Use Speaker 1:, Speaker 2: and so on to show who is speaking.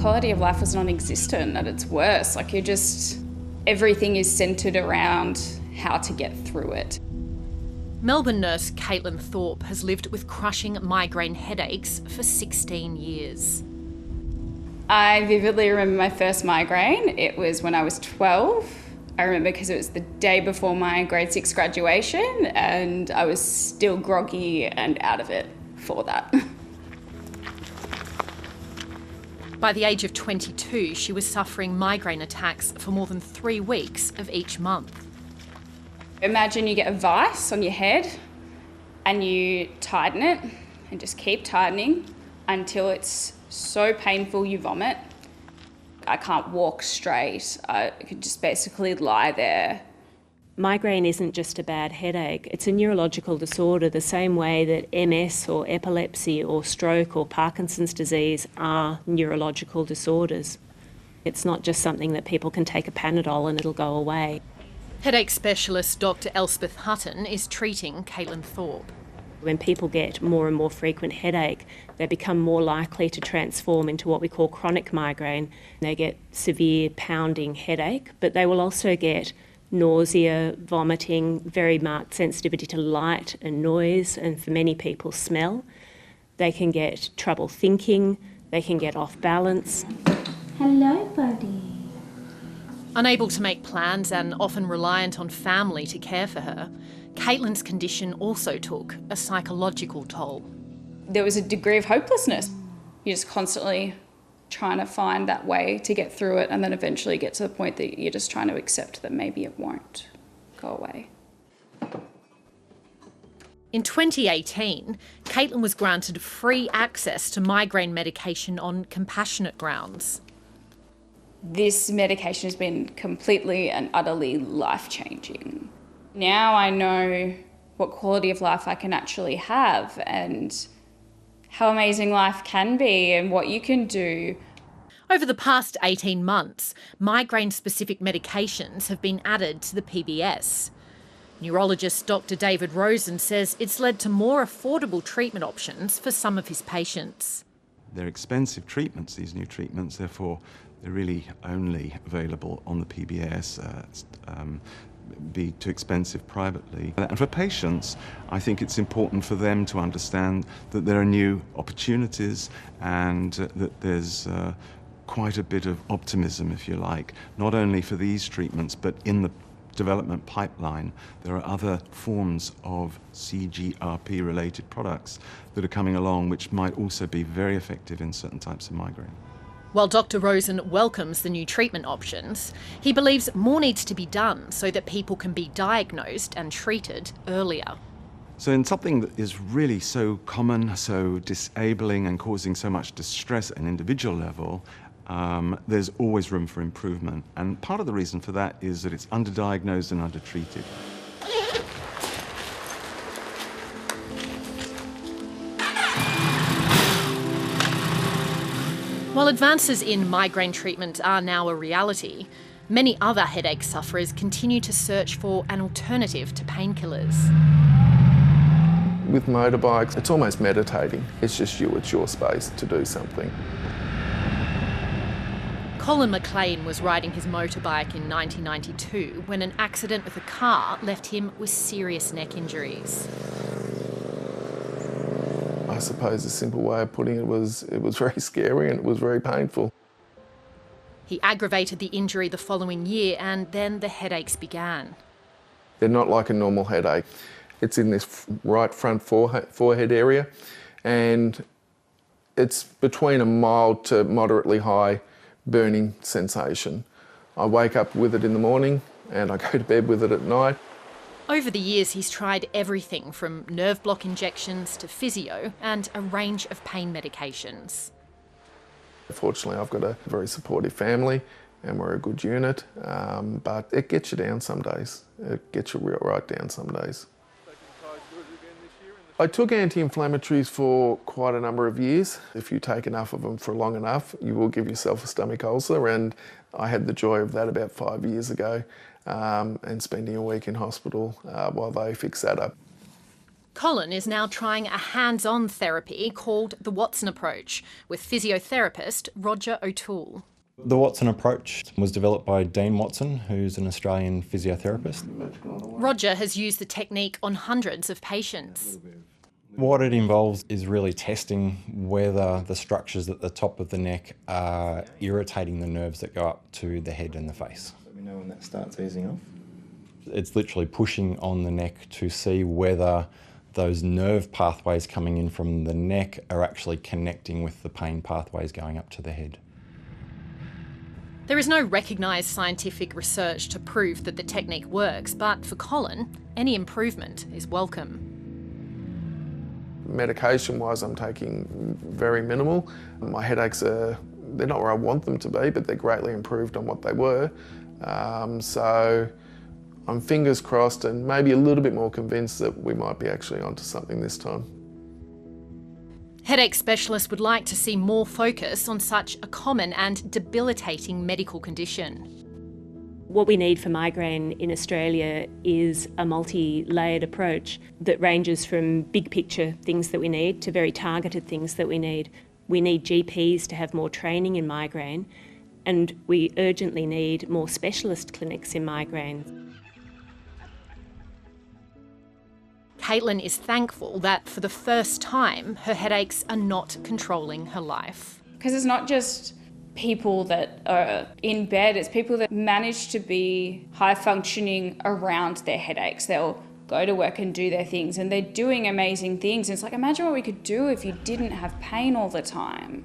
Speaker 1: quality of life was non-existent at its worst. Like everything is centred around how to get through it.
Speaker 2: Melbourne nurse Caitlin Thorpe has lived with crushing migraine headaches for 16 years.
Speaker 1: I vividly remember my first migraine. It was when I was 12. I remember because it was the day before my grade 6 graduation and I was still groggy and out of it for that.
Speaker 2: By the age of 22, she was suffering migraine attacks for more than 3 weeks of each month.
Speaker 1: Imagine you get a vice on your head and you tighten it and just keep tightening until it's so painful you vomit. I can't walk straight. I could just basically lie there.
Speaker 3: Migraine isn't just a bad headache. It's a neurological disorder the same way that MS or epilepsy or stroke or Parkinson's disease are neurological disorders. It's not just something that people can take a Panadol and it'll go away.
Speaker 2: Headache specialist Dr Elspeth Hutton is treating Caitlin Thorpe.
Speaker 3: When people get more and more frequent headache, they become more likely to transform into what we call chronic migraine. They get severe pounding headache, but they will also get nausea, vomiting, very marked sensitivity to light and noise, and for many people, smell. They can get trouble thinking, they can get off balance.
Speaker 4: Hello, buddy.
Speaker 2: Unable to make plans and often reliant on family to care for her, Caitlin's condition also took a psychological toll.
Speaker 1: There was a degree of hopelessness. You're just constantly trying to find that way to get through it and then eventually get to the point that you're just trying to accept that maybe it won't go away.
Speaker 2: In 2018, Caitlin was granted free access to migraine medication on compassionate grounds.
Speaker 1: This medication has been completely and utterly life-changing. Now I know what quality of life I can actually have and how amazing life can be and what you can do.
Speaker 2: Over the past 18 months, migraine-specific medications have been added to the PBS. Neurologist Dr David Rosen says it's led to more affordable treatment options for some of his patients.
Speaker 5: They're expensive treatments, these new treatments, therefore they're really only available on the PBS, be too expensive privately. And for patients, I think it's important for them to understand that there are new opportunities and that there's quite a bit of optimism, if you like, not only for these treatments, but in the development pipeline, there are other forms of CGRP-related products that are coming along which might also be very effective in certain types of migraine.
Speaker 2: While Dr Rosen welcomes the new treatment options, he believes more needs to be done so that people can be diagnosed and treated earlier.
Speaker 5: So in something that is really so common, so disabling and causing so much distress at an individual level, there's always room for improvement. And part of the reason for that is that it's underdiagnosed and undertreated.
Speaker 2: While advances in migraine treatment are now a reality, many other headache sufferers continue to search for an alternative to painkillers.
Speaker 6: With motorbikes, it's almost meditating. It's just you, it's your space to do something.
Speaker 2: Colin McLean was riding his motorbike in 1992 when an accident with a car left him with serious neck injuries.
Speaker 6: I suppose a simple way of putting it was very scary and it was very painful.
Speaker 2: He aggravated the injury the following year and then the headaches began.
Speaker 6: They're not like a normal headache. It's in this right front forehead area and it's between a mild to moderately high burning sensation. I wake up with it in the morning and I go to bed with it at night.
Speaker 2: Over the years, he's tried everything from nerve block injections to physio and a range of pain medications.
Speaker 6: Fortunately, I've got a very supportive family and we're a good unit, but it gets you down some days. It gets you right down some days. I took anti-inflammatories for quite a number of years. If you take enough of them for long enough, you will give yourself a stomach ulcer, and I had the joy of that about 5 years ago, and spending a week in hospital while they fix that up.
Speaker 2: Colin is now trying a hands-on therapy called the Watson approach with physiotherapist Roger O'Toole.
Speaker 7: The Watson approach was developed by Dean Watson, who's an Australian physiotherapist.
Speaker 2: Roger has used the technique on hundreds of patients.
Speaker 7: What it involves is really testing whether the structures at the top of the neck are irritating the nerves that go up to the head and the face.
Speaker 8: Let me know when that starts easing off.
Speaker 7: It's literally pushing on the neck to see whether those nerve pathways coming in from the neck are actually connecting with the pain pathways going up to the head.
Speaker 2: There is no recognised scientific research to prove that the technique works, but for Colin, any improvement is welcome.
Speaker 6: Medication-wise, I'm taking very minimal. My headaches they're not where I want them to be, but they're greatly improved on what they were. So I'm fingers crossed and maybe a little bit more convinced that we might be actually onto something this time.
Speaker 2: Headache specialists would like to see more focus on such a common and debilitating medical condition.
Speaker 3: What we need for migraine in Australia is a multi-layered approach that ranges from big picture things that we need to very targeted things that we need. We need GPs to have more training in migraine, and we urgently need more specialist clinics in migraine.
Speaker 2: Caitlin is thankful that for the first time her headaches are not controlling her life.
Speaker 1: Because it's not just people that are in bed, it's people that manage to be high functioning around their headaches. They'll go to work and do their things and they're doing amazing things. And it's like, imagine what we could do if you didn't have pain all the time.